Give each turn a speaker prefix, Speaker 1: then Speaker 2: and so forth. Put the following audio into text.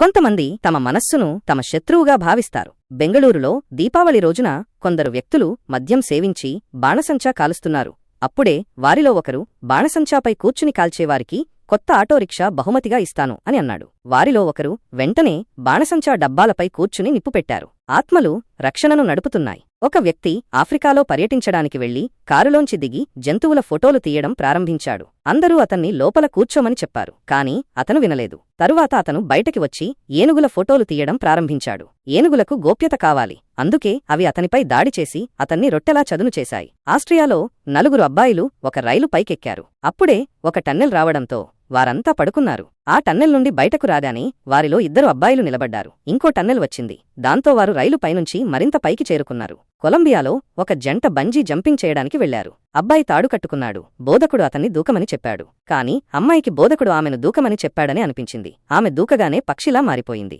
Speaker 1: కొంతమంది తమ మనస్సును తమ శత్రువుగా భావిస్తారు. బెంగళూరులో దీపావళి రోజున కొందరు వ్యక్తులు మద్యం సేవించి బాణసంచా కాలుస్తున్నారు. అప్పుడే వారిలో ఒకరు బాణసంచాపై కూర్చుని కాల్చేవారికి కొత్త ఆటోరిక్షా బహుమతిగా ఇస్తాను అని అన్నాడు. వారిలో ఒకరు వెంటనే బాణసంచా డబ్బాలపై కూర్చుని నిప్పుపెట్టారు. ఆత్మలు రక్షణను నడుపుతున్నాయి. ఒక వ్యక్తి ఆఫ్రికాలో పర్యటించడానికి వెళ్లి కారులోంచి దిగి జంతువుల ఫోటోలు తీయడం ప్రారంభించాడు. అందరూ అతన్ని లోపల కూర్చోమని చెప్పారు, కాని అతను వినలేదు. తరువాత అతను బయటకి వచ్చి ఏనుగుల ఫోటోలు తీయడం ప్రారంభించాడు. ఏనుగులకు గోప్యత కావాలి, అందుకే అవి అతనిపై దాడి చేసి అతన్ని రొట్టెలా చదును చేశాయి. ఆస్ట్రియాలో 4 అబ్బాయిలు ఒక రైలు పైకెక్కారు. అప్పుడే ఒక టన్నెల్ రావడంతో వారంతా పడుకున్నారు. ఆ టన్నెల్ నుండి బయటకు రాగానే వారిలో 2 అబ్బాయిలు నిలబడ్డారు. ఇంకో టన్నెల్ వచ్చింది. దాంతో వారు రైలు పైనుంచి మరింత పైకి చేరుకున్నారు. కొలంబియాలో ఒక జంట బంజీ జంపింగ్ చేయడానికి వెళ్లారు. అబ్బాయి తాడు కట్టుకున్నాడు. బోధకుడు అతన్ని దూకమని చెప్పాడు. కాని అమ్మాయికి బోధకుడు ఆమెను దూకమని చెప్పాడని అనిపించింది. ఆమె దూకగానే పక్షిలా మారిపోయింది.